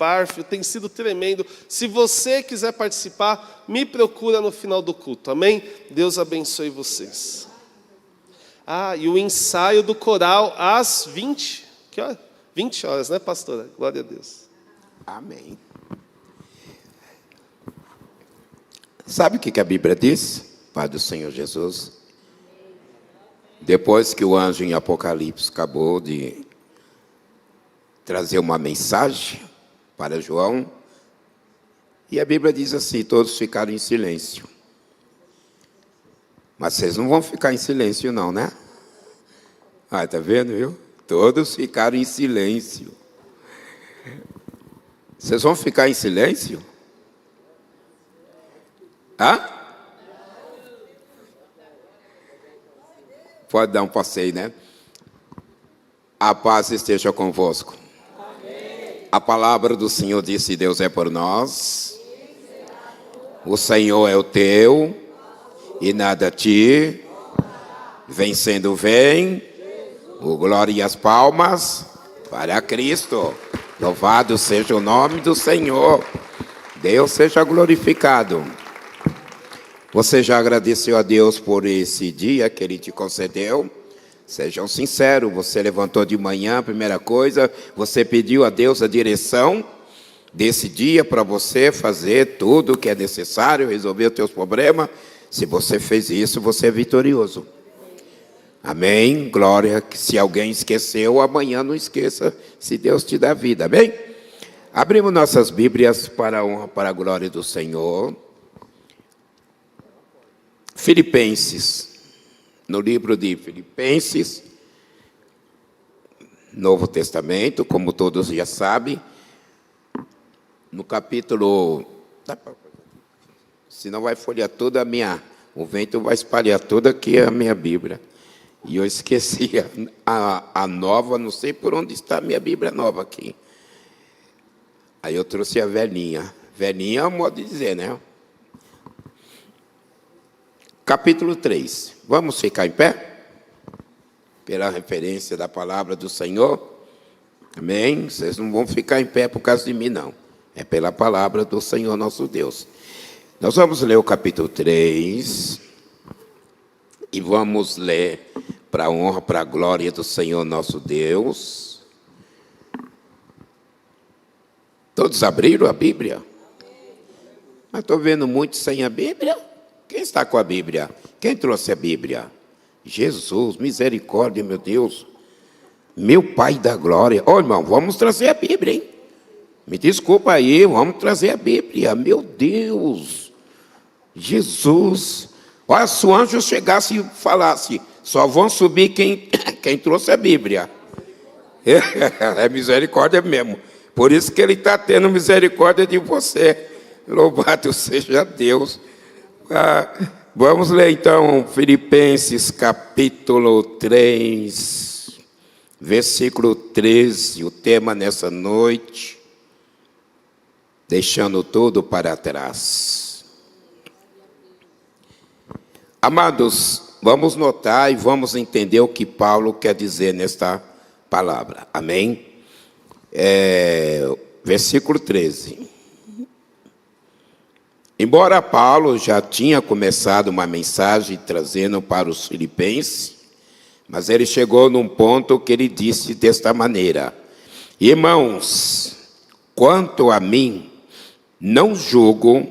Párfio, tem sido tremendo. Se você quiser participar, me procura no final do culto, amém? Deus abençoe vocês. E o ensaio do coral às 20, que hora? 20 horas, né, pastora? Glória a Deus. Amém. Sabe o que a Bíblia diz, Pai do Senhor Jesus? Depois que o anjo em Apocalipse acabou de trazer uma mensagem para João, e a Bíblia diz assim, todos ficaram em silêncio. Mas vocês não vão ficar em silêncio não, né? Tá vendo, viu? Todos ficaram em silêncio. Vocês vão ficar em silêncio? Pode dar um passeio, né? A paz esteja convosco. Amém. A palavra do Senhor disse, Deus é por nós. O Senhor é o teu e nada te. Vencendo vem. O glória e as palmas para Cristo. Louvado seja o nome do Senhor. Deus seja glorificado. Você já agradeceu a Deus por esse dia que Ele te concedeu? Sejam sinceros, você levantou de manhã, a primeira coisa, você pediu a Deus a direção desse dia para você fazer tudo o que é necessário, resolver os teus problemas. Se você fez isso, você é vitorioso. Amém? Glória. Se alguém esqueceu, amanhã não esqueça, se Deus te dá vida. Amém? Abrimos nossas Bíblias para a honra, para a glória do Senhor. Filipenses, no livro de Filipenses, Novo Testamento, como todos já sabem, no capítulo, senão vai folhear toda o vento vai espalhar toda aqui a minha Bíblia. E eu esqueci a nova, não sei por onde está a minha Bíblia nova aqui. Aí eu trouxe a velhinha. Velhinha é um modo de dizer, né? Capítulo 3. Vamos ficar em pé? Pela referência da palavra do Senhor. Amém? Vocês não vão ficar em pé por causa de mim, não. É pela palavra do Senhor nosso Deus. Nós vamos ler o capítulo 3. E vamos ler para a honra, para a glória do Senhor nosso Deus. Todos abriram a Bíblia? Mas estou vendo muitos sem a Bíblia. Quem está com a Bíblia? Quem trouxe a Bíblia? Jesus, misericórdia, meu Deus. Meu Pai da glória. Irmão, vamos trazer a Bíblia, hein? Me desculpa aí, vamos trazer a Bíblia. Meu Deus. Jesus. Olha, se o anjo chegasse e falasse, só vão subir quem trouxe a Bíblia. É misericórdia mesmo. Por isso que ele está tendo misericórdia de você. Louvado seja Deus. Vamos ler então Filipenses capítulo 3, versículo 13, o tema nessa noite, deixando tudo para trás. Amados, vamos notar e vamos entender o que Paulo quer dizer nesta palavra, amém? Versículo 13. Embora Paulo já tinha começado uma mensagem trazendo para os filipenses, mas ele chegou num ponto que ele disse desta maneira: irmãos, quanto a mim, não julgo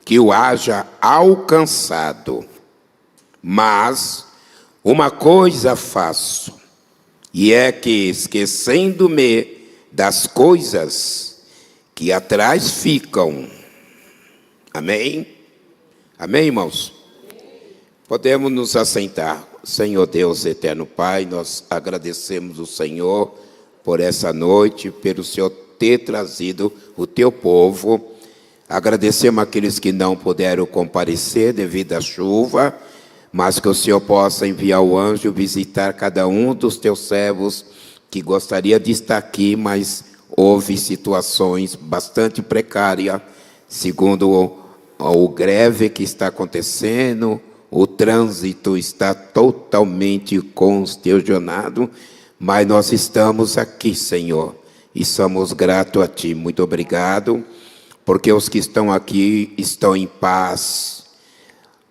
que o haja alcançado, mas uma coisa faço, e é que, esquecendo-me das coisas que atrás ficam. Amém? Amém, irmãos? Podemos nos assentar. Senhor Deus, eterno Pai, nós agradecemos o Senhor por essa noite, pelo Senhor ter trazido o teu povo. Agradecemos aqueles que não puderam comparecer devido à chuva, mas que o Senhor possa enviar o anjo visitar cada um dos teus servos que gostaria de estar aqui, mas houve situações bastante precárias, segundo o greve que está acontecendo, o trânsito está totalmente congestionado, mas nós estamos aqui, Senhor, e somos gratos a Ti. Muito obrigado, porque os que estão aqui estão em paz.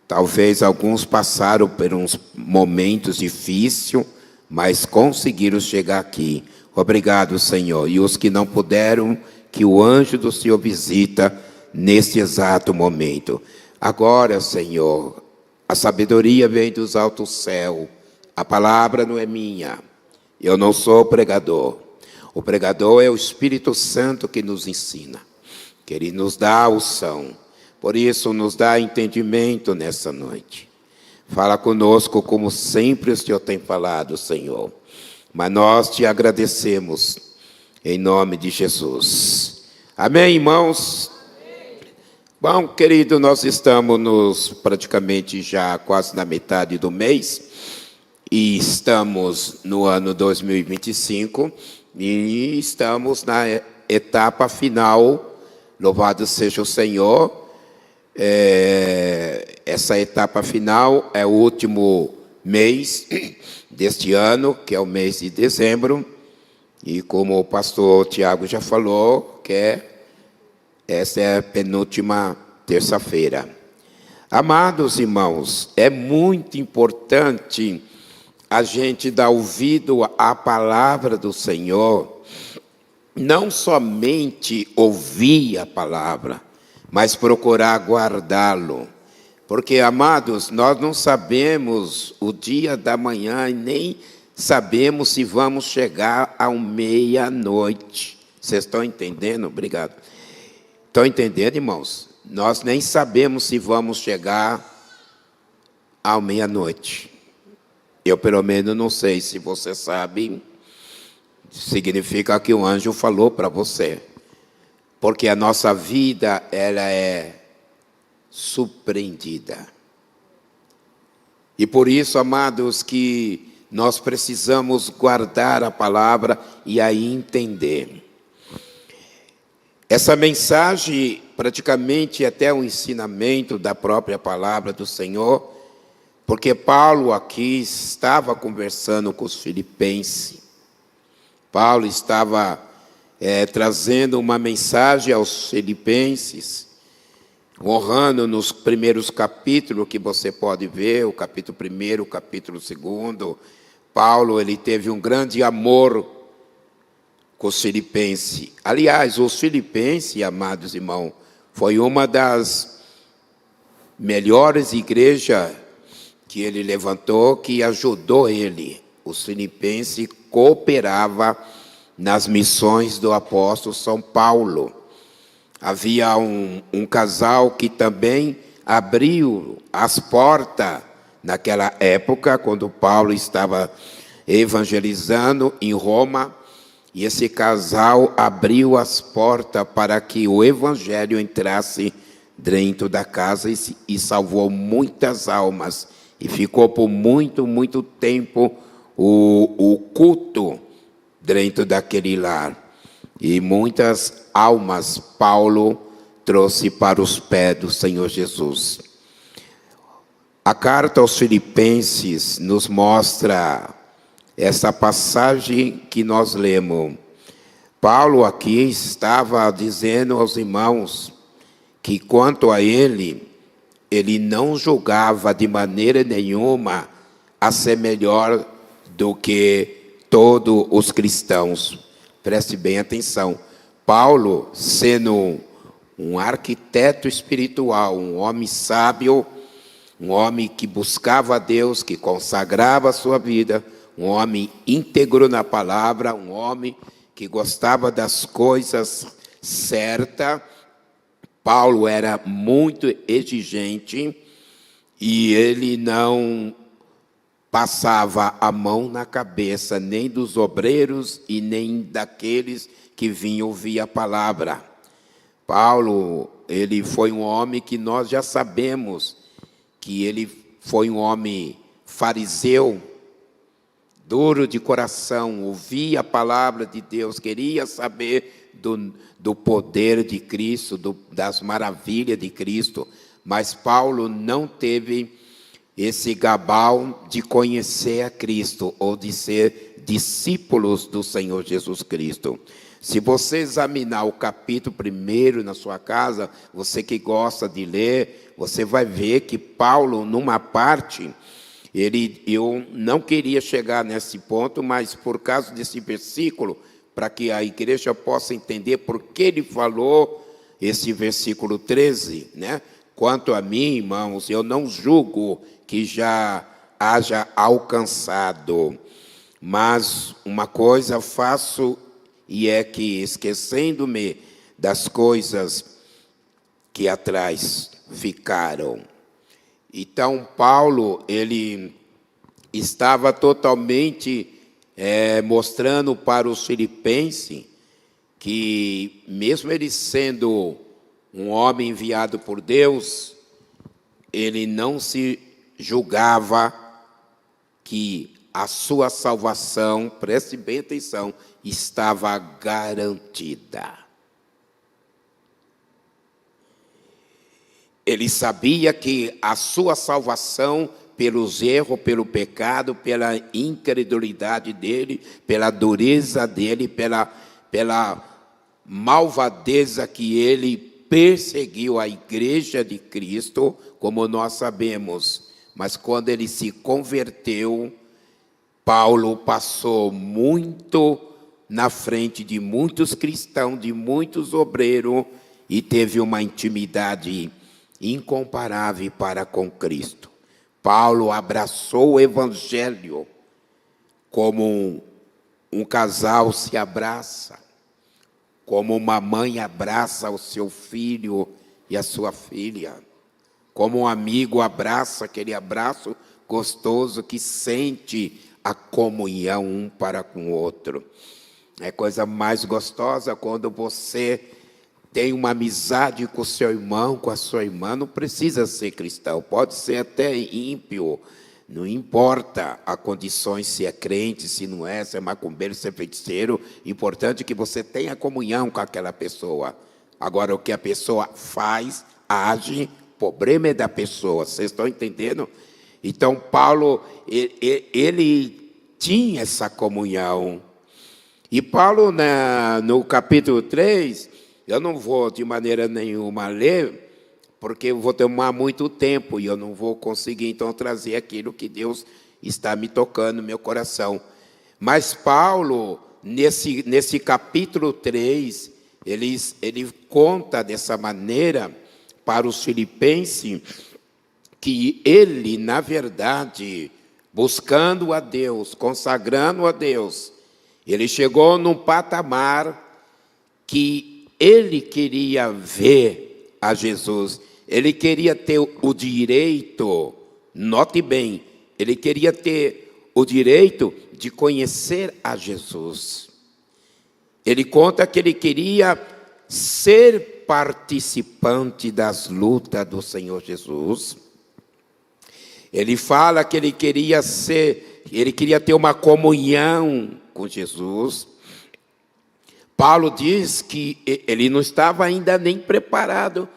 Talvez alguns passaram por uns momentos difíceis, mas conseguiram chegar aqui. Obrigado, Senhor. E os que não puderam, que o anjo do Senhor visita neste exato momento. Agora, Senhor, a sabedoria vem dos altos céus. A palavra não é minha. Eu não sou pregador. O pregador é o Espírito Santo que nos ensina, que Ele nos dá a unção. Por isso, nos dá entendimento nessa noite. Fala conosco como sempre o Senhor tem falado, Senhor. Mas nós te agradecemos em nome de Jesus. Amém, irmãos? Amém. Bom, querido, nós estamos praticamente já quase na metade do mês. E estamos no ano 2025 e estamos na etapa final. Louvado seja o Senhor. Essa etapa final é o último mês deste ano, que é o mês de dezembro. E como o pastor Tiago já falou, essa é a penúltima terça-feira. Amados irmãos, é muito importante a gente dar ouvido à palavra do Senhor, não somente ouvir a palavra, mas procurar guardá-lo. Porque, amados, nós não sabemos o dia da manhã e nem sabemos se vamos chegar à meia-noite. Vocês estão entendendo? Obrigado. Estão entendendo, irmãos? Nós nem sabemos se vamos chegar à meia-noite. Eu, pelo menos, não sei. Se você sabe, significa que o anjo falou para você. Porque a nossa vida, ela é surpreendida. E por isso, amados, que nós precisamos guardar a palavra e aí entender. Essa mensagem, praticamente até o ensinamento da própria palavra do Senhor, porque Paulo aqui estava conversando com os filipenses. Paulo estava trazendo uma mensagem aos filipenses, honrando nos primeiros capítulos que você pode ver, o capítulo 1, o capítulo 2. Paulo, ele teve um grande amor com os filipenses. Aliás, os filipenses, amados irmãos, foi uma das melhores igrejas que ele levantou, que ajudou ele. Os filipenses cooperavam nas missões do apóstolo São Paulo. Havia um casal que também abriu as portas naquela época, quando Paulo estava evangelizando em Roma, e esse casal abriu as portas para que o evangelho entrasse dentro da casa e salvou muitas almas. E ficou por muito, muito tempo o culto dentro daquele lar. E muitas almas Paulo trouxe para os pés do Senhor Jesus. A carta aos Filipenses nos mostra essa passagem que nós lemos. Paulo aqui estava dizendo aos irmãos que quanto a ele não julgava de maneira nenhuma a ser melhor do que todos os cristãos. Preste bem atenção. Paulo, sendo um arquiteto espiritual, um homem sábio, um homem que buscava a Deus, que consagrava a sua vida, um homem íntegro na palavra, um homem que gostava das coisas certas. Paulo era muito exigente e ele não passava a mão na cabeça nem dos obreiros e nem daqueles que vinham ouvir a palavra. Paulo, ele foi um homem que nós já sabemos que ele foi um homem fariseu, duro de coração, ouvia a palavra de Deus, queria saber do poder de Cristo, das maravilhas de Cristo, mas Paulo não teve esse gabão de conhecer a Cristo ou de ser discípulos do Senhor Jesus Cristo. Se você examinar o capítulo 1 na sua casa, você que gosta de ler, você vai ver que Paulo, numa parte, eu não queria chegar nesse ponto, mas por causa desse versículo, para que a igreja possa entender por que ele falou esse versículo 13, né? Quanto a mim, irmãos, eu não julgo que já haja alcançado, mas uma coisa faço, e é que, esquecendo-me das coisas que atrás ficaram. Então, Paulo, ele estava totalmente mostrando para os filipenses que, mesmo ele sendo um homem enviado por Deus, ele não se julgava que a sua salvação, preste bem atenção, estava garantida. Ele sabia que a sua salvação, pelos erros, pelo pecado, pela incredulidade dele, pela dureza dele, pela malvadeza que ele perseguiu a igreja de Cristo, como nós sabemos. Mas quando ele se converteu, Paulo passou muito na frente de muitos cristãos, de muitos obreiros, e teve uma intimidade incomparável para com Cristo. Paulo abraçou o Evangelho como um casal se abraça, como uma mãe abraça o seu filho e a sua filha, como um amigo abraça, aquele abraço gostoso que sente a comunhão um para com o outro. É coisa mais gostosa quando você tem uma amizade com o seu irmão, com a sua irmã. Não precisa ser cristão, pode ser até ímpio, não importa a condições, se é crente, se não é, se é macumbeiro, se é feiticeiro. Importante que você tenha comunhão com aquela pessoa. Agora, o que a pessoa faz, age, o problema é da pessoa. Vocês estão entendendo? Então, Paulo, ele tinha essa comunhão. E Paulo, no capítulo 3, eu não vou de maneira nenhuma ler, porque eu vou tomar muito tempo e eu não vou conseguir, então, trazer aquilo que Deus está me tocando no meu coração. Mas Paulo, nesse capítulo 3, ele conta dessa maneira para os filipenses que ele, na verdade, buscando a Deus, consagrando a Deus, ele chegou num patamar que ele queria ver a Jesus. Ele queria ter o direito, note bem, ele queria ter o direito de conhecer a Jesus. Ele conta que ele queria ser participante das lutas do Senhor Jesus. Ele fala que ele queria ter uma comunhão com Jesus. Paulo diz que ele não estava ainda nem preparado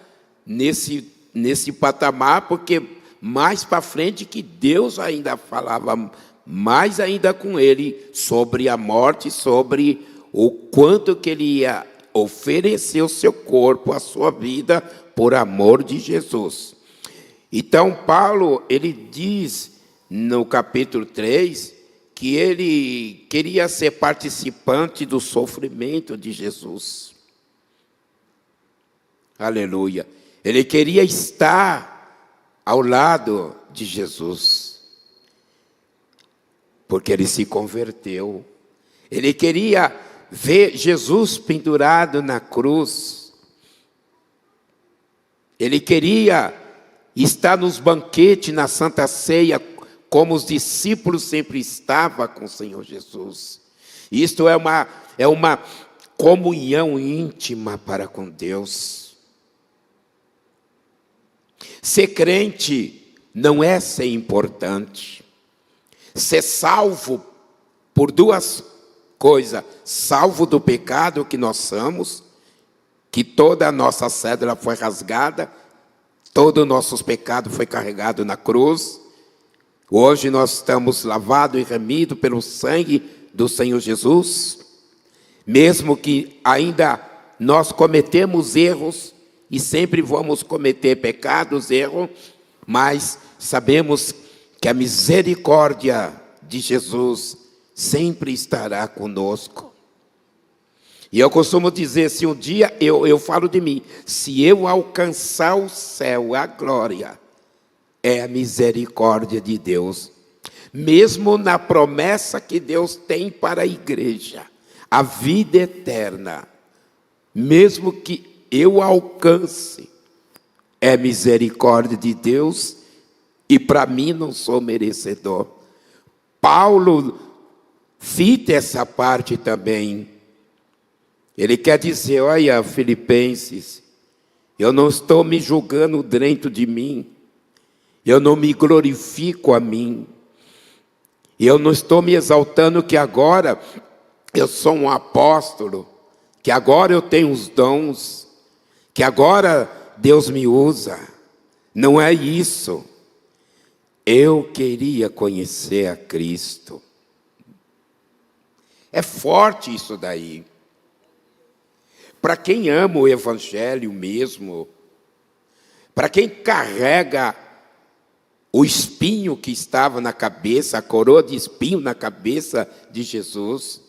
nesse patamar, porque mais para frente que Deus ainda falava mais ainda com ele sobre a morte, sobre o quanto que ele ia oferecer o seu corpo, a sua vida, por amor de Jesus. Então, Paulo, ele diz no capítulo 3, que ele queria ser participante do sofrimento de Jesus. Aleluia. Ele queria estar ao lado de Jesus, porque ele se converteu. Ele queria ver Jesus pendurado na cruz. Ele queria estar nos banquetes, na Santa Ceia, como os discípulos sempre estavam com o Senhor Jesus. Isto é uma comunhão íntima para com Deus. Ser crente não é ser importante. Ser salvo por duas coisas: salvo do pecado que nós somos, que toda a nossa cédula foi rasgada, todos os nossos pecados foi carregado na cruz. Hoje nós estamos lavados e remidos pelo sangue do Senhor Jesus. Mesmo que ainda nós cometemos erros, e sempre vamos cometer pecados, erros, mas sabemos que a misericórdia de Jesus sempre estará conosco. E eu costumo dizer, se um dia, eu falo de mim, se eu alcançar o céu, a glória, é a misericórdia de Deus. Mesmo na promessa que Deus tem para a igreja, a vida eterna, mesmo que eu alcance, é misericórdia de Deus, e para mim não sou merecedor. Paulo cita essa parte também. Ele quer dizer, olha, Filipenses, eu não estou me julgando dentro de mim, eu não me glorifico a mim, eu não estou me exaltando que agora eu sou um apóstolo, que agora eu tenho os dons, que agora Deus me usa. Não é isso. Eu queria conhecer a Cristo. É forte isso daí. Para quem ama o Evangelho mesmo, para quem carrega o espinho que estava na cabeça, a coroa de espinho na cabeça de Jesus,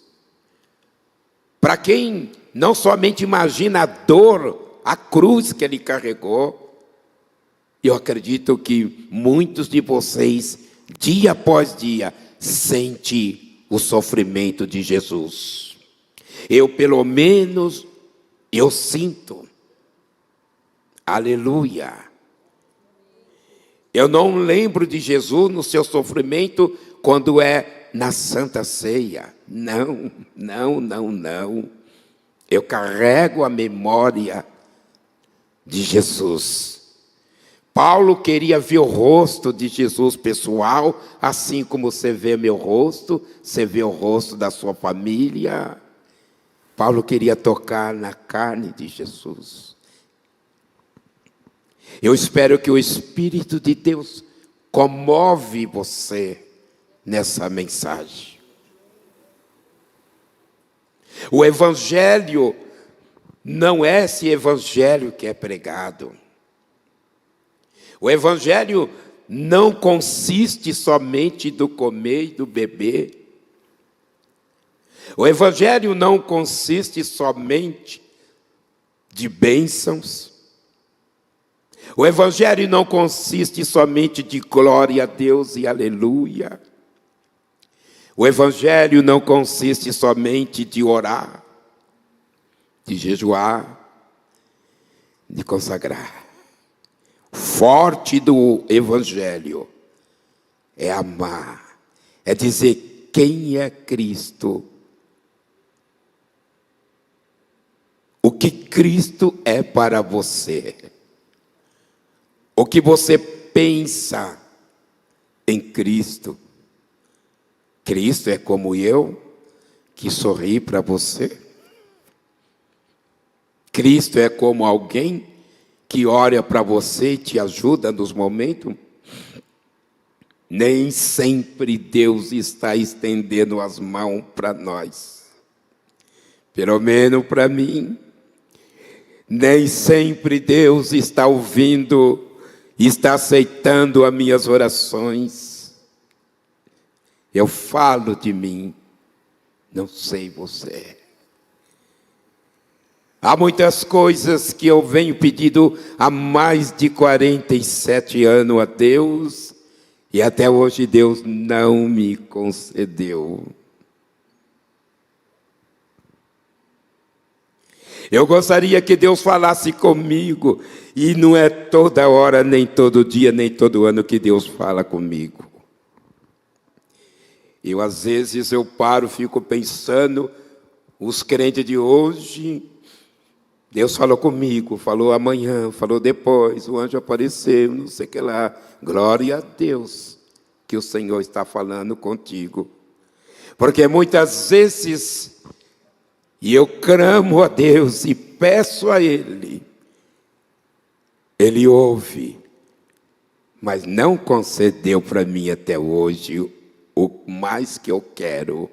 para quem não somente imagina a dor, a cruz que ele carregou, eu acredito que muitos de vocês, dia após dia, sentem o sofrimento de Jesus. Eu, pelo menos, eu sinto. Aleluia. Eu não lembro de Jesus no seu sofrimento quando é na Santa Ceia. Não. Eu carrego a memória de Jesus. Paulo queria ver o rosto de Jesus pessoal, assim como você vê meu rosto, você vê o rosto da sua família. Paulo queria tocar na carne de Jesus. Eu espero que o Espírito de Deus comove você nessa mensagem. O Evangelho não é esse Evangelho que é pregado. O Evangelho não consiste somente do comer e do beber. O Evangelho não consiste somente de bênçãos. O Evangelho não consiste somente de glória a Deus e aleluia. O Evangelho não consiste somente de orar, de jejuar, de consagrar. Forte do Evangelho é amar, é dizer quem é Cristo, o que Cristo é para você, o que você pensa em Cristo. Cristo é como eu, que sorri para você. Cristo é como alguém que olha para você e te ajuda nos momentos. Nem sempre Deus está estendendo as mãos para nós. Pelo menos para mim. Nem sempre Deus está ouvindo, está aceitando as minhas orações. Eu falo de mim, não sei você. Há muitas coisas que eu venho pedindo há mais de 47 anos a Deus, e até hoje Deus não me concedeu. Eu gostaria que Deus falasse comigo, e não é toda hora, nem todo dia, nem todo ano que Deus fala comigo. Às vezes eu paro, fico pensando, os crentes de hoje, Deus falou comigo, falou amanhã, falou depois, o anjo apareceu, não sei o que lá. Glória a Deus que o Senhor está falando contigo. Porque muitas vezes, e eu clamo a Deus e peço a Ele, Ele ouve, mas não concedeu para mim até hoje o mais que eu quero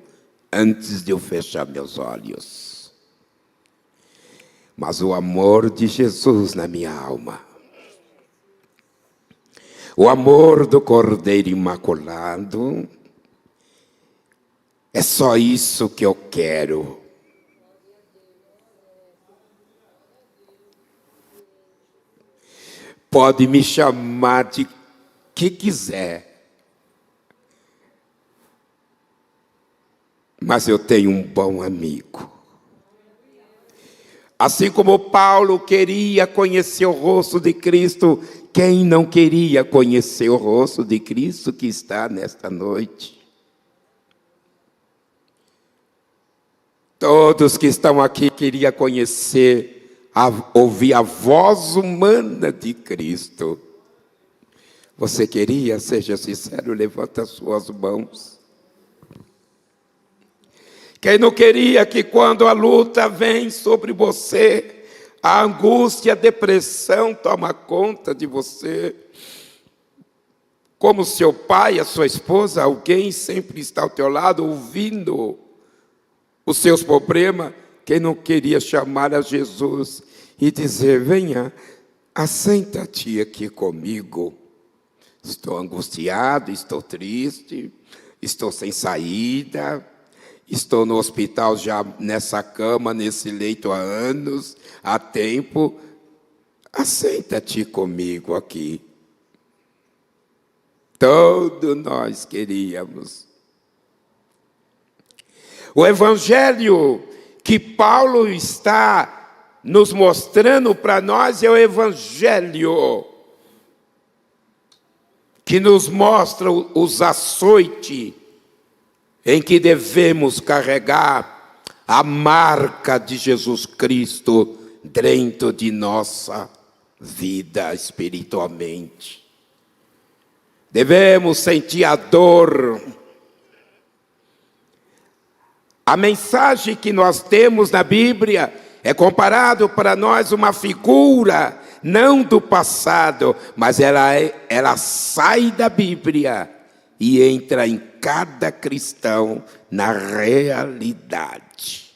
antes de eu fechar meus olhos. mas o amor de Jesus na minha alma. O amor do Cordeiro Imaculado. É só isso que eu quero. Pode me chamar de que quiser. Mas eu tenho um bom amigo. Assim como Paulo queria conhecer o rosto de Cristo, quem não queria conhecer o rosto de Cristo que está nesta noite? Todos que estão aqui queriam conhecer, ouvir a voz humana de Cristo. Você queria? Seja sincero, levanta as suas mãos. Quem não queria que quando a luta vem sobre você, a angústia, a depressão toma conta de você, como seu pai, a sua esposa, alguém sempre está ao teu lado ouvindo os seus problemas, quem não queria chamar a Jesus e dizer: venha, assenta-te aqui comigo. Estou angustiado, estou triste, estou sem saída, estou no hospital já nessa cama, nesse leito há anos, há tempo. Assenta-te comigo aqui. Todos nós queríamos. O evangelho que Paulo está nos mostrando para nós é o evangelho que nos mostra os açoites em que devemos carregar a marca de Jesus Cristo dentro de nossa vida espiritualmente. Devemos sentir a dor. A mensagem que nós temos na Bíblia é comparado para nós uma figura, não do passado, mas ela sai da Bíblia e entra em cada cristão na realidade.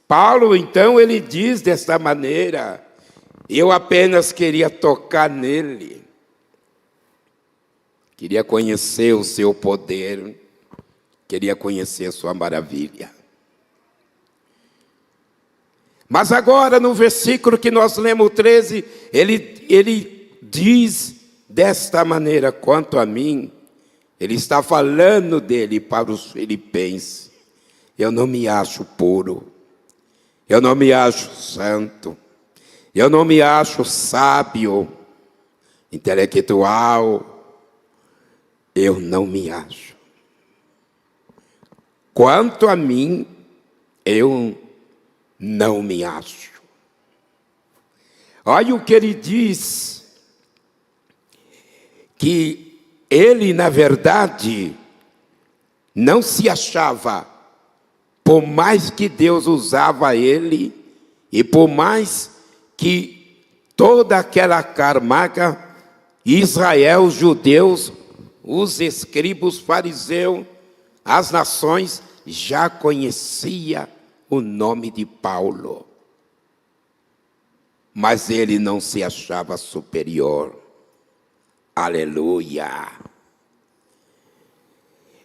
Paulo, então, ele diz desta maneira: eu apenas queria tocar nele, queria conhecer o seu poder, queria conhecer a sua maravilha. Mas agora, no versículo que nós lemos, 13, ele diz desta maneira: quanto a mim, ele está falando dele para os filipenses: eu não me acho puro, eu não me acho santo, eu não me acho sábio, intelectual, eu não me acho. Quanto a mim, eu não me acho. Olha o que ele diz, que ele, na verdade, não se achava, por mais que Deus usava ele, e por mais que toda aquela carmaga, Israel, os judeus, os escribas, fariseus, as nações já conhecia o nome de Paulo, mas ele não se achava superior. Aleluia!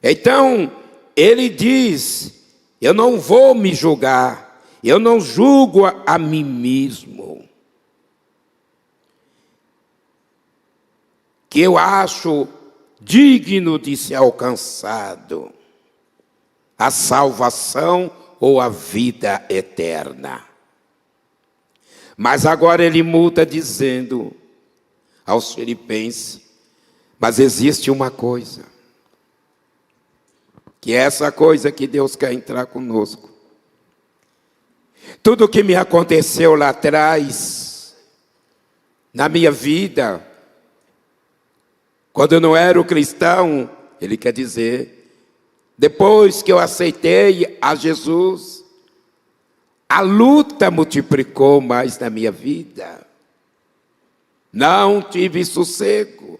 Então, ele diz: eu não vou me julgar, eu não julgo a mim mesmo, que eu acho digno de ser alcançado a salvação ou a vida eterna. Mas agora ele muda dizendo aos filipenses: mas existe uma coisa, que é essa coisa que Deus quer entrar conosco. Tudo que me aconteceu lá atrás, na minha vida, quando eu não era o cristão, ele quer dizer, depois que eu aceitei a Jesus, a luta multiplicou mais na minha vida. Não tive sossego,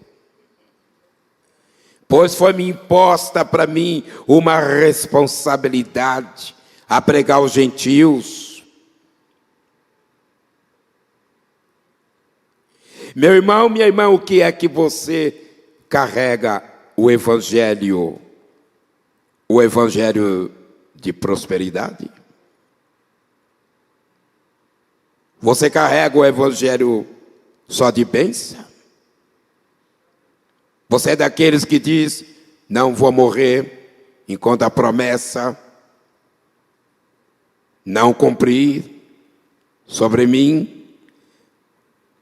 pois foi-me imposta para mim uma responsabilidade a pregar aos gentios, Meu irmão, minha irmã, o que é que você carrega? O evangelho de prosperidade? Você carrega o evangelho só de bênção? Você é daqueles que diz, não vou morrer enquanto a promessa não cumprir sobre mim?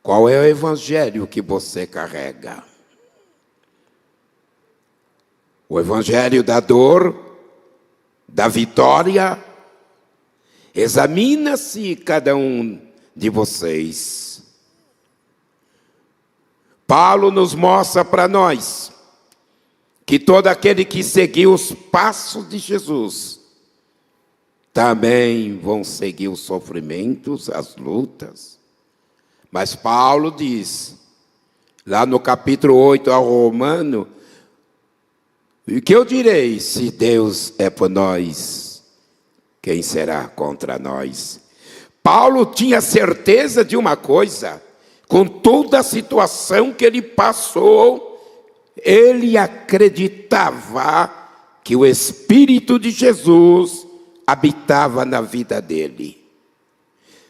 Qual é o evangelho que você carrega? O evangelho da dor, da vitória? Examina-se cada um de vocês. Paulo nos mostra para nós que todo aquele que seguiu os passos de Jesus também vão seguir os sofrimentos, as lutas. Mas Paulo diz, lá no capítulo 8 ao Romano, o que eu direi? Se Deus é por nós, quem será contra nós? Paulo tinha certeza de uma coisa, com toda a situação que ele passou, ele acreditava que o Espírito de Jesus habitava na vida dele.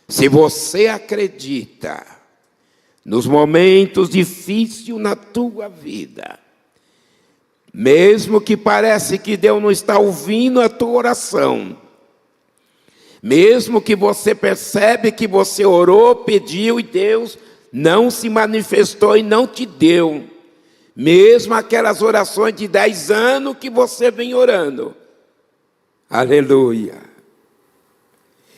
Se você acredita, nos momentos difíceis na tua vida, mesmo que parece que Deus não está ouvindo a tua oração, mesmo que você percebe que você orou, pediu e Deus não se manifestou e não te deu, mesmo aquelas orações de 10 anos que você vem orando, aleluia,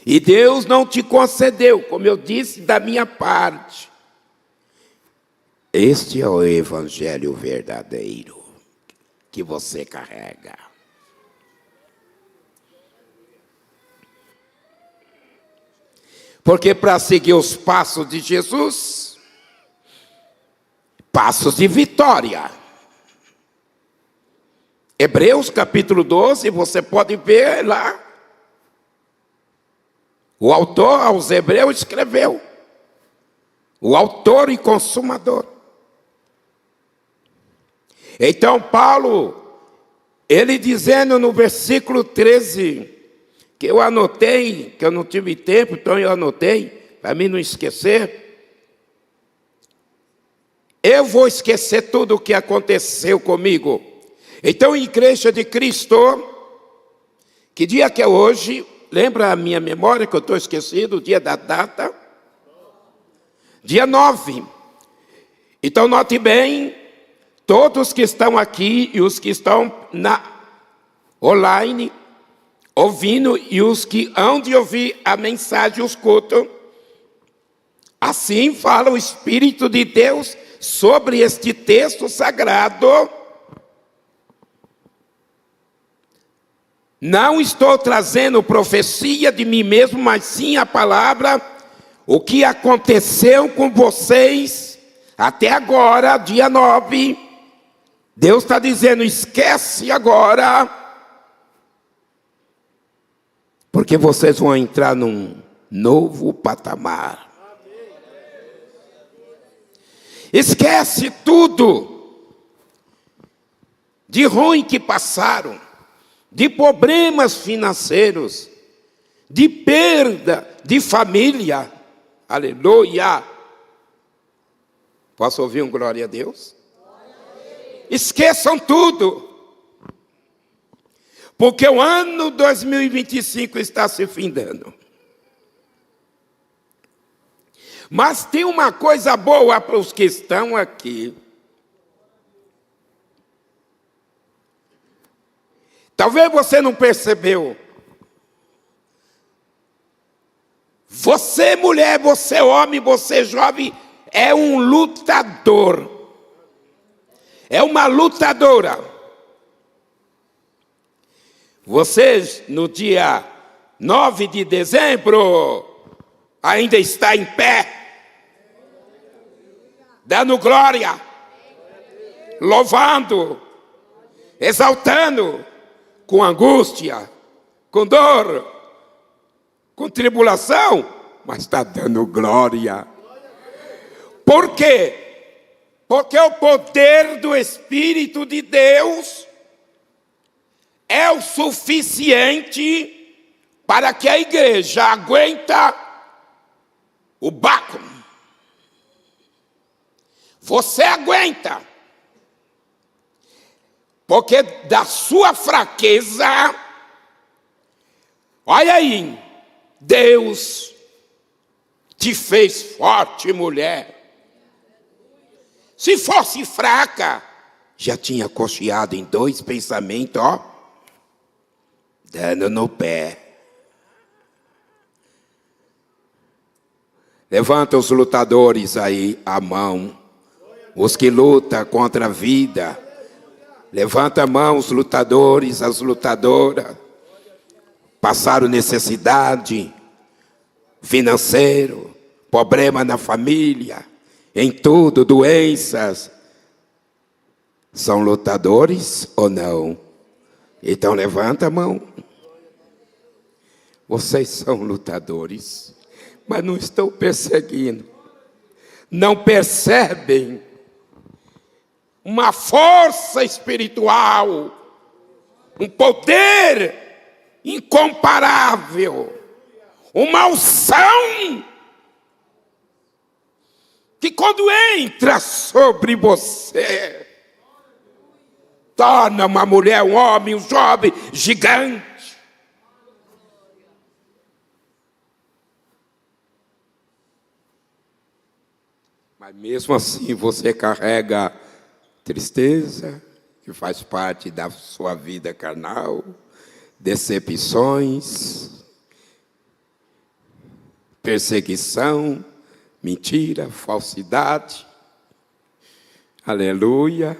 e Deus não te concedeu, como eu disse da minha parte, este é o evangelho verdadeiro que você carrega. Porque para seguir os passos de Jesus, passos de vitória. Hebreus capítulo 12, você pode ver lá. O autor aos Hebreus escreveu. O autor e consumador. Então Paulo, ele dizendo no versículo 13, que eu anotei, que eu não tive tempo, então eu anotei, para mim não esquecer. Eu vou esquecer tudo o que aconteceu comigo. Então, igreja de Cristo, que dia que é hoje? Lembra a minha memória que eu estou esquecido, o dia da data? Dia 9. Então, note bem, todos que estão aqui e os que estão online, ouvindo, e os que hão de ouvir a mensagem, os cultos. Assim fala o Espírito de Deus sobre este texto sagrado. Não estou trazendo profecia de mim mesmo, mas sim a palavra, o que aconteceu com vocês até agora, dia 9. Deus está dizendo, esquece agora, porque vocês vão entrar num novo patamar. Esquece tudo de ruim que passaram, de problemas financeiros, de perda de família. Aleluia! Posso ouvir um glória a Deus? Esqueçam tudo. Porque o ano 2025 está se findando. Mas tem uma coisa boa para os que estão aqui. Talvez você não percebeu. Você mulher, você homem, você jovem, é um lutador. É uma lutadora. Você, no dia 9 de dezembro, ainda está em pé, dando glória, louvando, exaltando, com angústia, com dor, com tribulação, mas está dando glória. Por quê? Porque o poder do Espírito de Deus é o suficiente para que a igreja aguenta o baco. Você aguenta. Porque da sua fraqueza, olha aí, Deus te fez forte, mulher. Se fosse fraca, já tinha cocheado em 2 pensamentos, ó, dando no pé. Levanta os lutadores aí a mão, os que lutam contra a vida. Levanta a mão os lutadores, as lutadoras. Passaram necessidade, financeiro, problema na família, em tudo, doenças. São lutadores ou não? Então levanta a mão. Vocês são lutadores, mas não estão perseguindo. Não percebem uma força espiritual, um poder incomparável, uma unção que quando entra sobre você, torna uma mulher, um homem, um jovem gigante. Mas mesmo assim você carrega tristeza, que faz parte da sua vida carnal, decepções, perseguição, mentira, falsidade. Aleluia.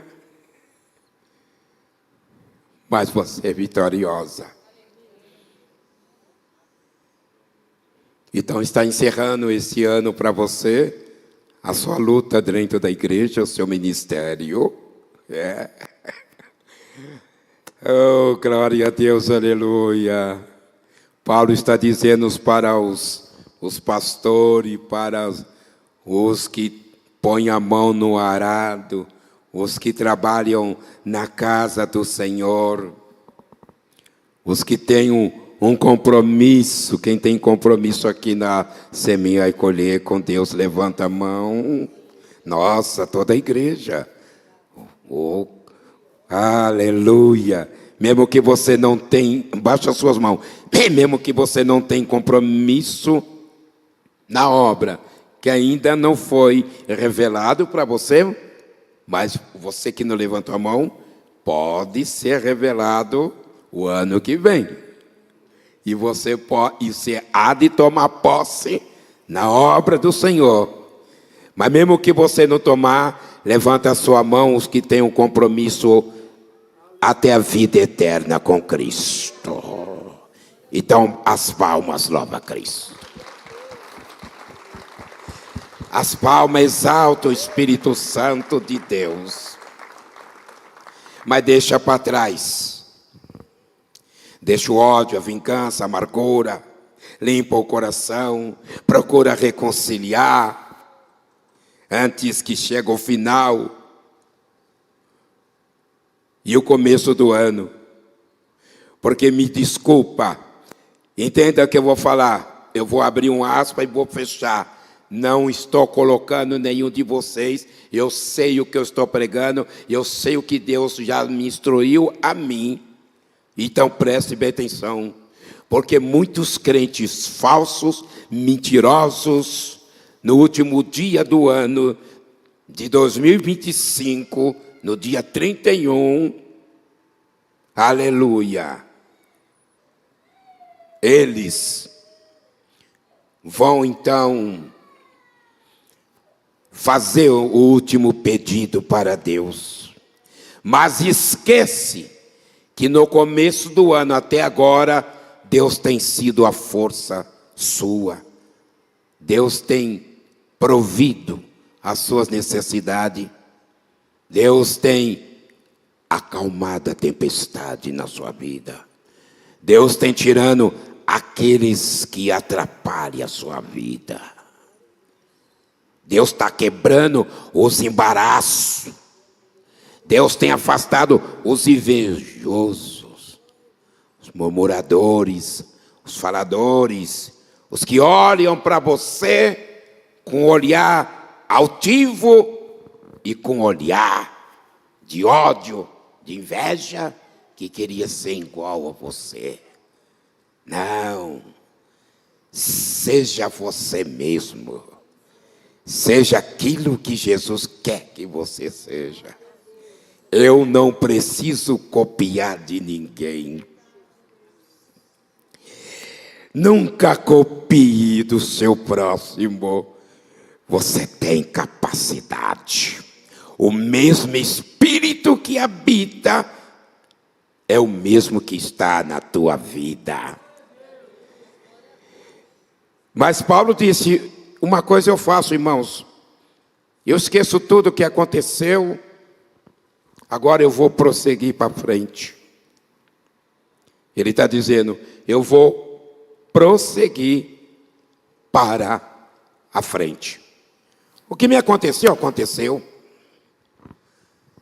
Mas você é vitoriosa. Então está encerrando esse ano para você a sua luta dentro da igreja, o seu ministério. Oh, glória a Deus, aleluia. Paulo está dizendo para os pastores, para os que põem a mão no arado, os que trabalham na casa do Senhor, os que têm um compromisso. Quem tem compromisso aqui na Semear e Colher com Deus, levanta a mão. Nossa, toda a igreja. Oh, aleluia. Mesmo que você não tenha, baixa as suas mãos. Mesmo que você não tenha compromisso na obra, que ainda não foi revelado para você, mas você que não levantou a mão, pode ser revelado o ano que vem. E você há de tomar posse na obra do Senhor. Mas mesmo que você não tomar, levanta a sua mão os que têm um compromisso até a vida eterna com Cristo. Então, as palmas louva a Cristo. As palmas exaltam o Espírito Santo de Deus. Mas deixa para trás. Deixa o ódio, a vingança, a amargura. Limpa o coração. Procura reconciliar. Antes que chegue o final e o começo do ano. Porque me desculpa. Entenda o que eu vou falar. Eu vou abrir um aspa e vou fechar. Não estou colocando nenhum de vocês. Eu sei o que eu estou pregando. Eu sei o que Deus já me instruiu a mim. Então preste bem atenção. Porque muitos crentes falsos, mentirosos, no último dia do ano de 2025, no dia 31, aleluia, eles vão então fazer o último pedido para Deus. Mas esquece que no começo do ano até agora, Deus tem sido a força sua. Deus tem provido as suas necessidades. Deus tem acalmado a tempestade na sua vida. Deus tem tirando aqueles que atrapalham a sua vida. Deus está quebrando os embaraços. Deus tem afastado os invejosos, os murmuradores, os faladores, os que olham para você com olhar altivo e com olhar de ódio, de inveja, que queria ser igual a você. Não, seja você mesmo. Seja aquilo que Jesus quer que você seja. Eu não preciso copiar de ninguém. Nunca copie do seu próximo. Você tem capacidade. O mesmo Espírito que habita é o mesmo que está na tua vida. Mas Paulo disse: uma coisa eu faço, irmãos. Eu esqueço tudo o que aconteceu. Agora eu vou prosseguir para frente. Ele está dizendo: eu vou prosseguir para a frente. O que me aconteceu, aconteceu.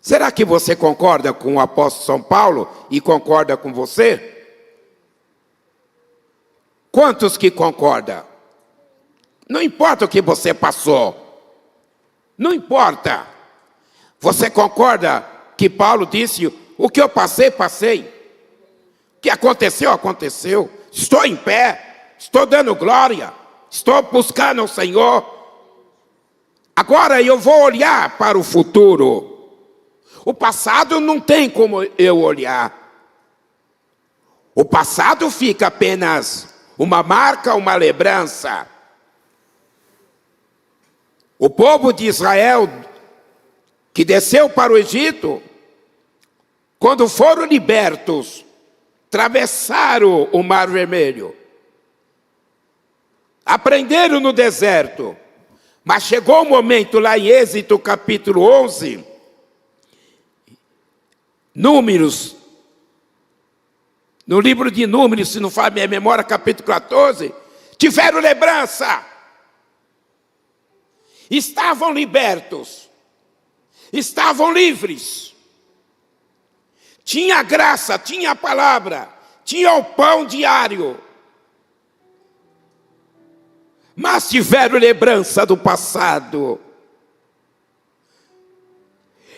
Será que você concorda com o apóstolo São Paulo e concorda com você? Quantos que concordam? Não importa o que você passou. Não importa. Você concorda que Paulo disse: o que eu passei, passei. O que aconteceu, aconteceu. Estou em pé, estou dando glória, estou buscando o Senhor. Agora eu vou olhar para o futuro. O passado não tem como eu olhar. O passado fica apenas uma marca, uma lembrança. O povo de Israel, que desceu para o Egito, quando foram libertos, atravessaram o Mar Vermelho, aprenderam no deserto, mas chegou um momento lá em Êxodo capítulo 11, Números, no livro de Números, se não fala minha memória, capítulo 14, tiveram lembrança, estavam libertos, estavam livres, tinha a graça, tinha a palavra, tinha o pão diário, mas tiveram lembrança do passado.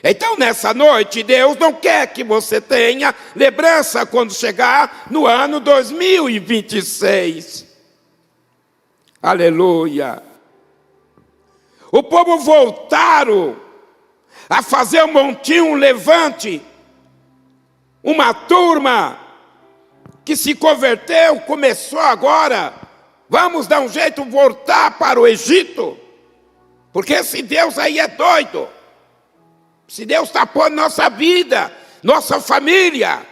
Então, nessa noite, Deus não quer que você tenha lembrança quando chegar no ano 2026. Aleluia. O povo voltaram a fazer um montinho, um levante, uma turma que se converteu, começou agora. Vamos dar um jeito, voltar para o Egito, porque esse Deus aí é doido. Se Deus está pondo nossa vida, nossa família.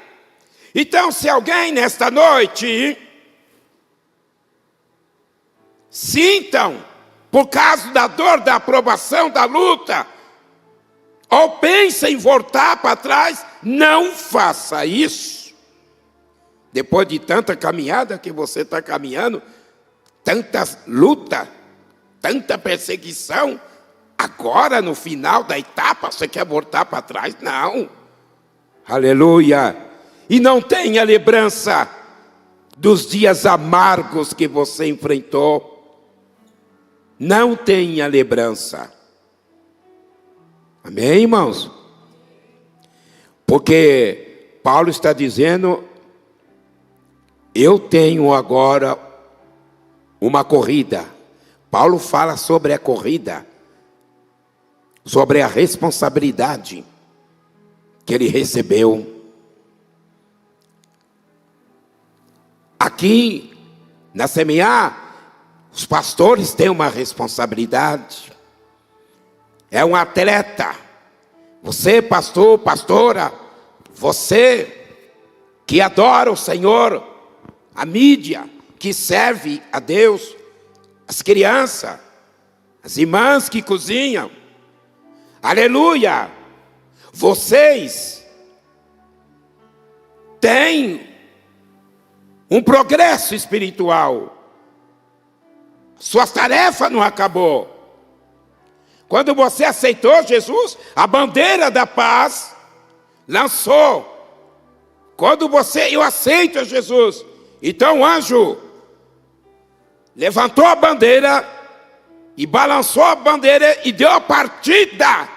Então, se alguém nesta noite sintam, por causa da dor, da aprovação, da luta, ou pensem em voltar para trás, não faça isso. Depois de tanta caminhada que você está caminhando, tanta luta, tanta perseguição, agora, no final da etapa, você quer voltar para trás? Não. Aleluia. E não tenha lembrança dos dias amargos que você enfrentou. Não tenha lembrança. Amém, irmãos? Porque Paulo está dizendo: eu tenho agora uma corrida. Paulo fala sobre a corrida, sobre a responsabilidade que ele recebeu. Aqui, na Semear, os pastores têm uma responsabilidade. É um atleta. Você, pastor, pastora, você que adora o Senhor, a mídia que serve a Deus, as crianças, as irmãs que cozinham, aleluia, vocês têm um progresso espiritual. Sua tarefa não acabou. Quando você aceitou Jesus, a bandeira da paz lançou. Quando eu aceito Jesus, então o anjo levantou a bandeira e balançou a bandeira e deu a partida.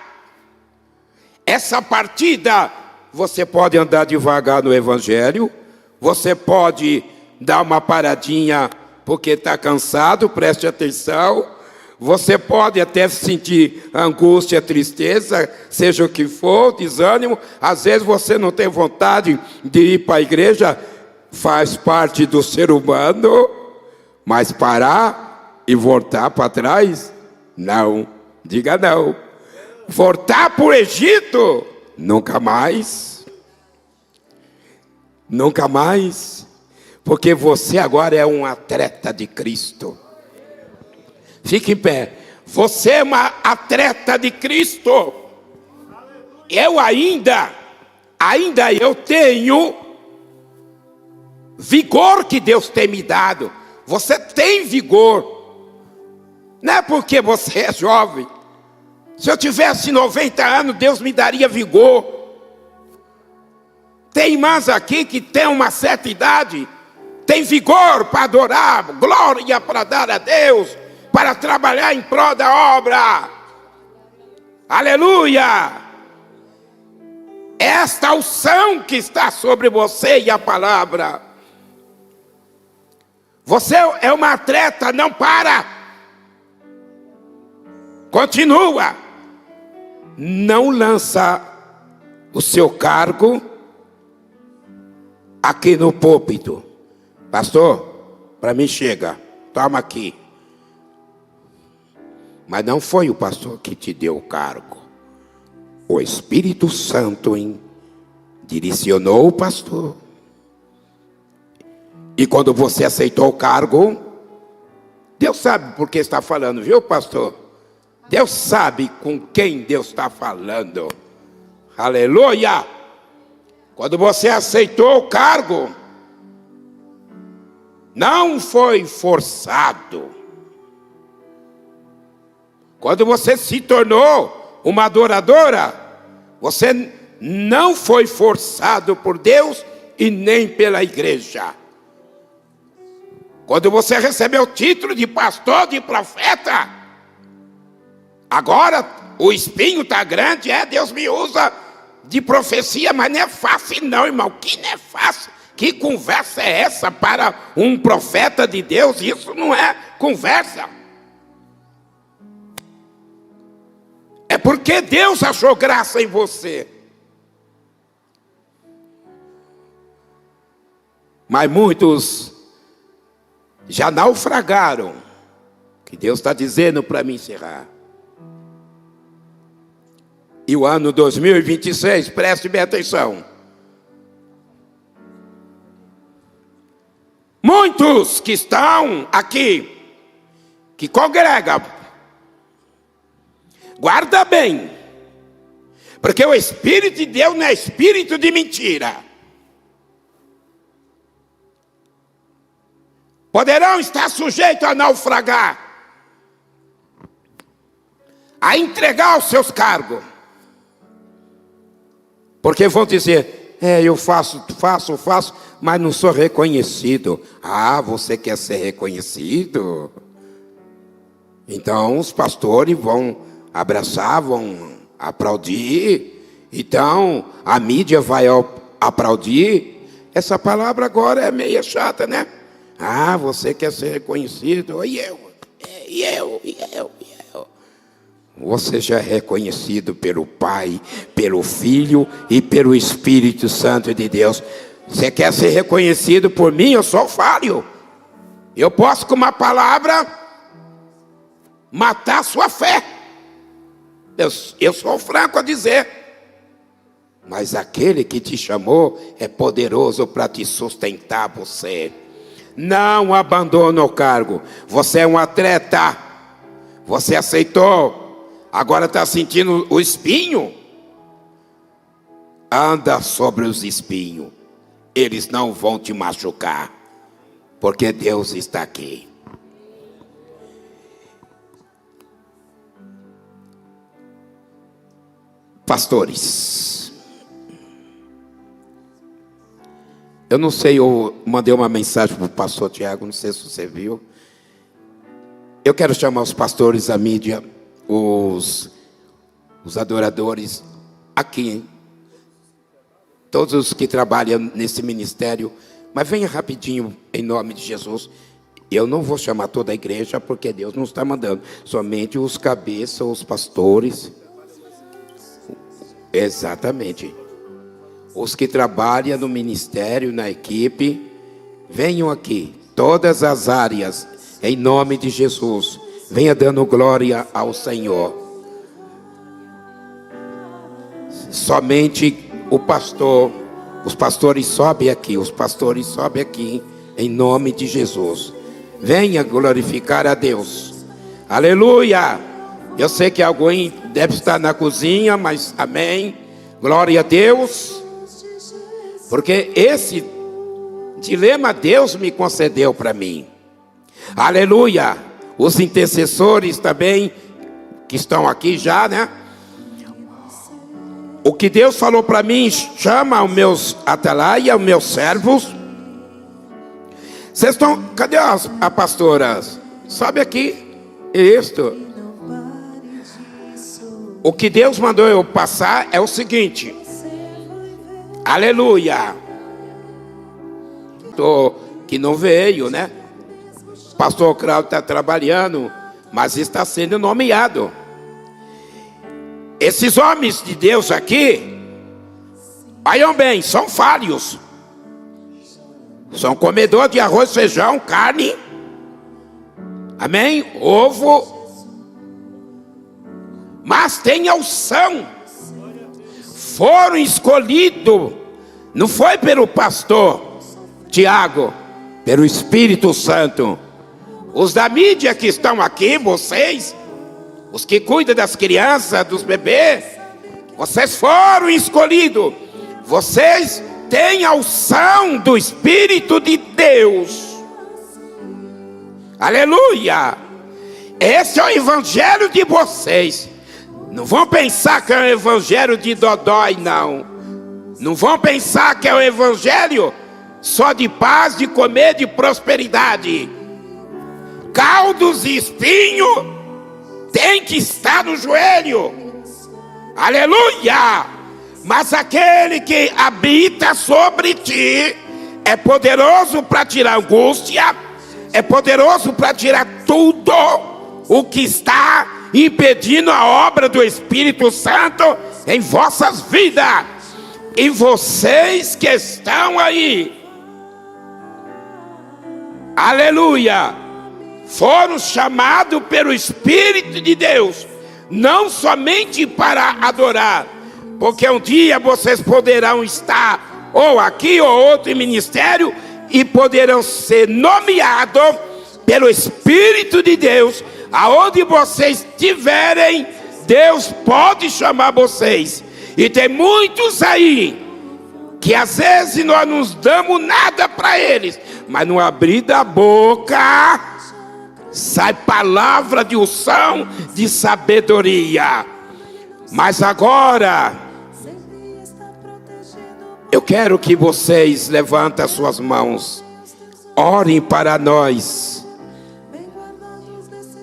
Essa partida, você pode andar devagar no Evangelho, você pode dar uma paradinha porque está cansado, preste atenção. Você pode até sentir angústia, tristeza, seja o que for, desânimo. Às vezes você não tem vontade de ir para a igreja, faz parte do ser humano, mas parar e voltar para trás, não, diga não. Voltar para o Egito, nunca mais. Nunca mais. Porque você agora é um atleta de Cristo. Fique em pé. Você é uma atleta de Cristo. Eu ainda eu tenho vigor que Deus tem me dado. Você tem vigor. Não é porque você é jovem. Se eu tivesse 90 anos, Deus me daria vigor. Tem irmãs aqui que tem uma certa idade, tem vigor para adorar, glória para dar a Deus, para trabalhar em prol da obra. Aleluia! Esta unção que está sobre você e a palavra. Você é uma atleta, não para. Continua. Não lança o seu cargo aqui no púlpito. Pastor, para mim chega, toma aqui. Mas não foi o pastor que te deu o cargo. O Espírito Santo direcionou o pastor. E quando você aceitou o cargo, Deus sabe por que está falando, viu, pastor? Deus sabe com quem Deus está falando. Aleluia! Quando você aceitou o cargo, não foi forçado. Quando você se tornou uma adoradora, você não foi forçado por Deus e nem pela igreja. Quando você recebeu o título de pastor, de profeta, agora o espinho está grande, Deus me usa de profecia, mas não é fácil não, irmão, que não é fácil. Que conversa é essa para um profeta de Deus? Isso não é conversa. É porque Deus achou graça em você. Mas muitos já naufragaram. Que Deus está dizendo para me encerrar. E o ano 2026, preste bem atenção. Muitos que estão aqui, que congregam, guarda bem, porque o Espírito de Deus não é espírito de mentira. Poderão estar sujeitos a naufragar, a entregar os seus cargos, porque vão dizer, eu faço, mas não sou reconhecido. Ah, você quer ser reconhecido? Então os pastores vão abraçar, vão aplaudir. Então a mídia vai aplaudir. Essa palavra agora é meio chata, né? Ah, você quer ser reconhecido? E eu. Você já é reconhecido pelo Pai, pelo Filho e pelo Espírito Santo de Deus. Você quer ser reconhecido por mim? Eu sou falho. Eu posso com uma palavra matar sua fé. Eu sou franco a dizer. Mas aquele que te chamou é poderoso para te sustentar você. Não abandone o cargo. Você é um atleta. Você aceitou. Agora está sentindo o espinho? Anda sobre os espinhos. Eles não vão te machucar. Porque Deus está aqui. pastores. Eu não sei, eu mandei uma mensagem para o pastor Tiago, não sei se você viu. Eu quero chamar os pastores, a mídia, os adoradores aqui, hein? Todos os que trabalham nesse ministério. Mas venha rapidinho, em nome de Jesus. Eu não vou chamar toda a igreja, porque Deus não está mandando. Somente os cabeças, os pastores. Exatamente. Os que trabalham no ministério, na equipe, venham aqui. Todas as áreas, em nome de Jesus. Venha dando glória ao Senhor. Somente o pastor, os pastores sobem aqui, em nome de Jesus. Venha glorificar a Deus. Aleluia! Eu sei que alguém deve estar na cozinha, mas amém. Glória a Deus. Porque esse dilema Deus me concedeu para mim. Aleluia! Os intercessores também, que estão aqui já, né? O que Deus falou para mim, chama os meus atalaia, os meus servos. Vocês estão, cadê a pastora? Sobe aqui, isto. O que Deus mandou eu passar é o seguinte. Aleluia. Que não veio, né? O pastor Cláudio está trabalhando, mas está sendo nomeado. Esses homens de Deus aqui, olham bem, são falhos. São comedores de arroz, feijão, carne. Amém? Ovo. Mas tem a unção. Foram escolhidos. Não foi pelo pastor Tiago, pelo Espírito Santo. Os da mídia que estão aqui, vocês, os que cuidam das crianças, dos bebês, vocês foram escolhidos. Vocês têm a unção do Espírito de Deus. Aleluia! Esse é o evangelho de vocês. Não vão pensar que é o evangelho de Dodói, não. Não vão pensar que é o evangelho só de paz, de comer, de prosperidade. Caldos e espinho tem que estar no joelho. Aleluia! Mas aquele que habita sobre ti é poderoso para tirar angústia, é poderoso para tirar tudo o que está impedindo a obra do Espírito Santo em vossas vidas. E vocês que estão aí, aleluia, foram chamados pelo Espírito de Deus, não somente para adorar, porque um dia vocês poderão estar ou aqui ou outro ministério e poderão ser nomeados pelo Espírito de Deus. Aonde vocês estiverem, Deus pode chamar vocês. E tem muitos aí que às vezes nós não damos nada para eles, mas no abrir da boca sai palavra de unção, de sabedoria. Mas agora eu quero que vocês levantem as suas mãos, orem para nós.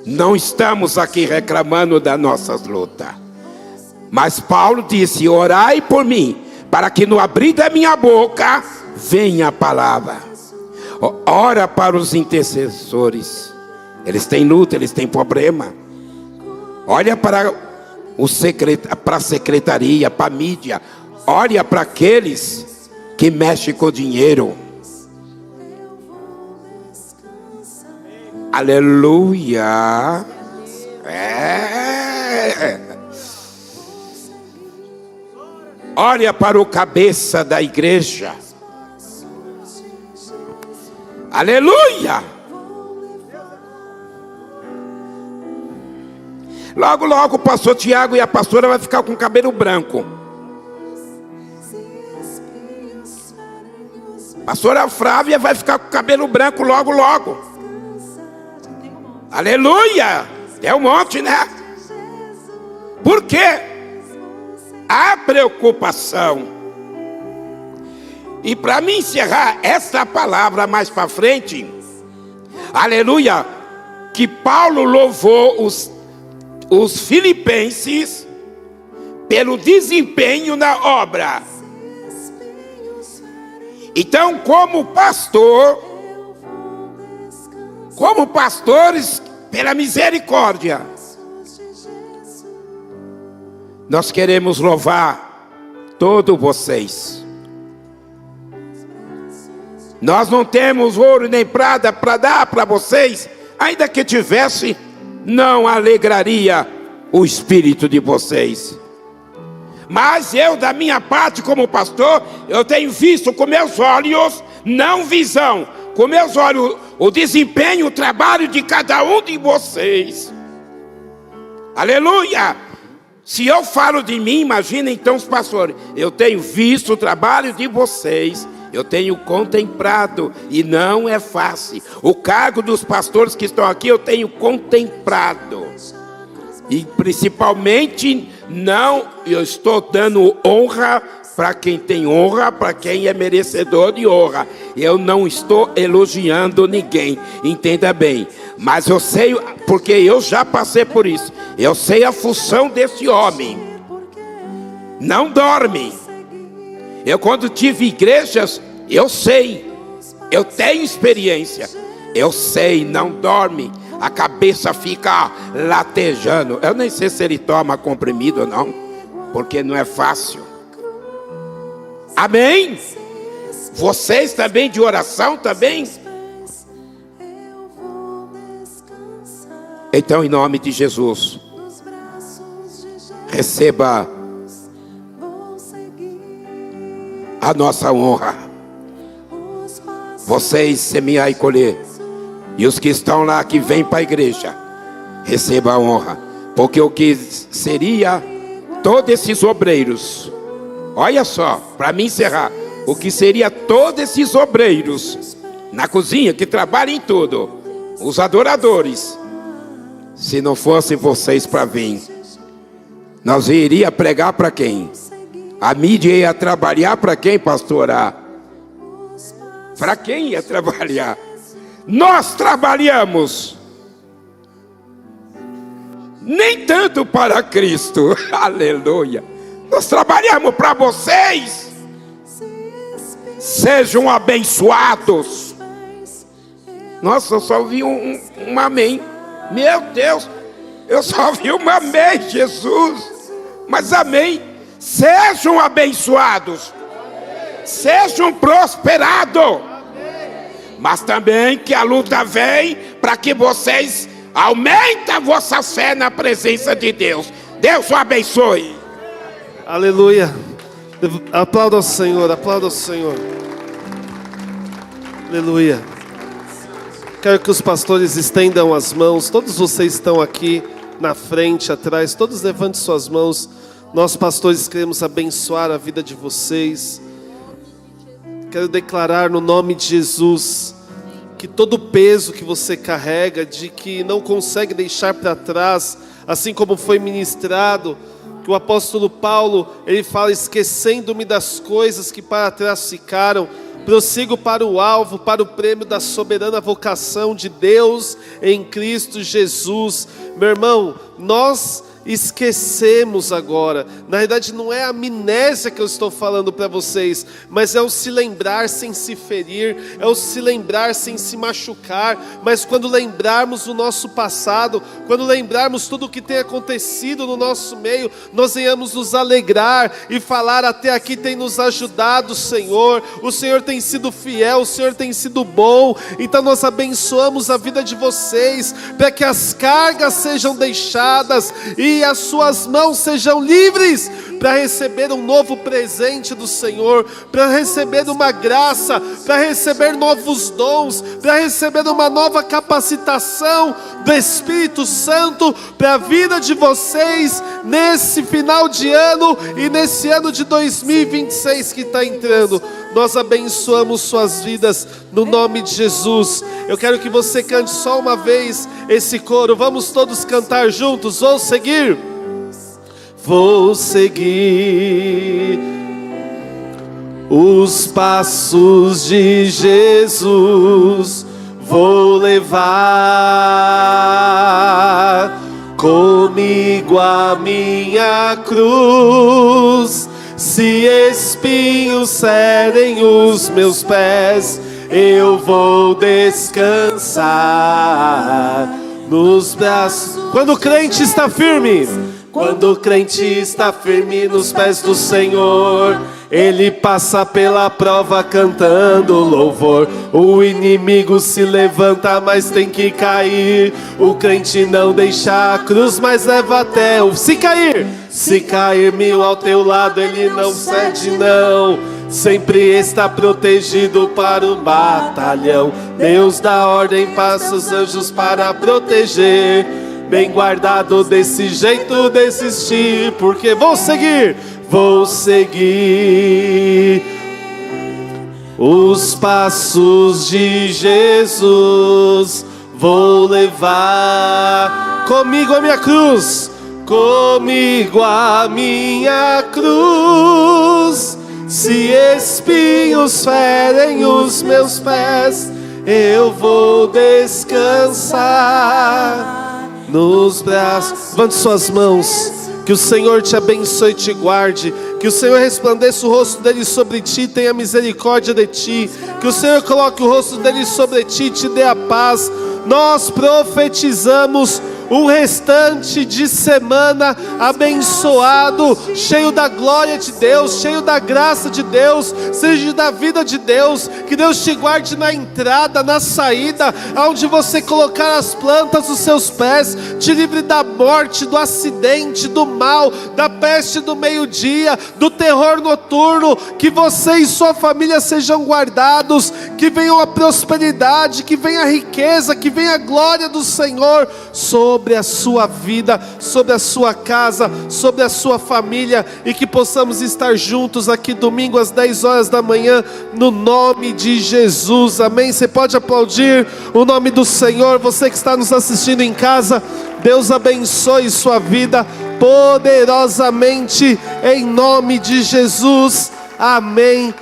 Não estamos aqui reclamando das nossas lutas, mas Paulo disse: orai por mim, para que no abrir da minha boca venha a palavra. Ora para os intercessores. Eles têm luta, eles têm problema. Olha para a secretaria, para a mídia. Olha para aqueles que mexem com dinheiro. Aleluia. Olha para o cabeça da igreja. Aleluia. Logo, logo o pastor Tiago e a pastora vai ficar com o cabelo branco. Pastora Flávia vai ficar com o cabelo branco logo, logo. Aleluia. É um monte, né? Por quê? a preocupação. E para me encerrar essa palavra mais para frente, aleluia, que Paulo louvou os filipenses pelo desempenho na obra. Então, como pastores, pela misericórdia, nós queremos louvar todos vocês. Nós não temos ouro nem prata para dar para vocês, ainda que tivesse, não alegraria o espírito de vocês. Mas eu, da minha parte como pastor, eu tenho visto com meus olhos, não visão, com meus olhos, o desempenho, o trabalho de cada um de vocês. Aleluia! Se eu falo de mim, imagina então os pastores. Eu tenho visto o trabalho de vocês, eu tenho contemplado, e não é fácil. O cargo dos pastores que estão aqui, eu tenho contemplado. E principalmente, eu estou dando honra para quem tem honra, para quem é merecedor de honra. Eu não estou elogiando ninguém, entenda bem. Mas eu sei, porque eu já passei por isso. Eu sei a função desse homem. Não dorme. Eu quando tive igrejas, eu sei. Eu tenho experiência. Eu sei, não dorme. A cabeça fica latejando. Eu nem sei se ele toma comprimido ou não, porque não é fácil. Amém? Vocês também de oração também? Então, em nome de Jesus, receba a nossa honra. Vocês semear e colher. E os que estão lá, que vêm para a igreja, receba a honra. Porque o que seria todos esses obreiros, olha só, para me encerrar, o que seria todos esses obreiros na cozinha, que trabalham em tudo, os adoradores, se não fossem vocês para vir, nós iria pregar para quem? A mídia ia trabalhar para quem, pastora? Para quem ia trabalhar? Nós trabalhamos nem tanto para Cristo, aleluia. Nós trabalhamos para vocês. Sejam abençoados. Nossa, eu só ouvi um amém. Meu Deus, eu só ouvi um amém, Jesus. Mas amém. Sejam abençoados. Sejam prosperados. Mas também que a luta vem para que vocês aumentem a vossa fé na presença de Deus. Deus o abençoe. Aleluia. Aplauda ao Senhor, aplauda ao Senhor. Aleluia. Quero que os pastores estendam as mãos. Todos vocês estão aqui na frente, atrás. Todos levantem suas mãos. Nós pastores queremos abençoar a vida de vocês. Quero declarar no nome de Jesus que todo o peso que você carrega, de que não consegue deixar para trás, assim como foi ministrado, que o apóstolo Paulo, ele fala, esquecendo-me das coisas que para trás ficaram, prossigo para o alvo, para o prêmio da soberana vocação de Deus em Cristo Jesus. Meu irmão, nós esquecemos agora. Na verdade não é a amnésia que eu estou falando para vocês, mas é o se lembrar sem se ferir, é o se lembrar sem se machucar. Mas quando lembrarmos o nosso passado, quando lembrarmos tudo o que tem acontecido no nosso meio, nós venhamos nos alegrar e falar, até aqui tem nos ajudado o Senhor tem sido fiel, o Senhor tem sido bom. Então nós abençoamos a vida de vocês, para que as cargas sejam deixadas e as suas mãos sejam livres para receber um novo presente do Senhor, para receber uma graça, para receber novos dons, para receber uma nova capacitação do Espírito Santo para a vida de vocês nesse final de ano e nesse ano de 2026 que está entrando. Nós abençoamos suas vidas no nome de Jesus. Eu quero que você cante só uma vez esse coro. Vamos todos cantar juntos. Vou seguir vou seguir os passos de Jesus, vou levar comigo a minha cruz. Se espinhos serem os meus pés, eu vou descansar nos braços. Quando o crente está firme, quando o crente está firme nos pés do Senhor, ele passa pela prova cantando louvor. O inimigo se levanta, mas tem que cair. O crente não deixa a cruz, mas leva até o... Se cair 1000 ao teu lado, ele não cede não. Sempre está protegido para o batalhão. Deus dá ordem para seus anjos para proteger. Bem guardado, desse jeito desistir, porque vou seguir os passos de Jesus, vou levar comigo a minha cruz, comigo a minha cruz. Se espinhos ferem os meus pés, eu vou descansar nos braços. Levante suas mãos. Que o Senhor te abençoe e te guarde. Que o Senhor resplandeça o rosto dele sobre ti e tenha misericórdia de ti. Que o Senhor coloque o rosto dele sobre ti e te dê a paz. Nós profetizamos um restante de semana abençoado, cheio da glória de Deus, cheio da graça de Deus, seja da vida de Deus. Que Deus te guarde na entrada, na saída, aonde você colocar as plantas dos seus pés. Te livre da morte, do acidente, do mal, da peste do meio-dia, do terror noturno. Que você e sua família sejam guardados. Que venha a prosperidade, que venha a riqueza, que venha a glória do Senhor sobre a sua vida, sobre a sua casa, sobre a sua família. E que possamos estar juntos aqui domingo às 10 horas da manhã, no nome de Jesus, amém? Você pode aplaudir o nome do Senhor. Você que está nos assistindo em casa, Deus abençoe sua vida poderosamente, em nome de Jesus, amém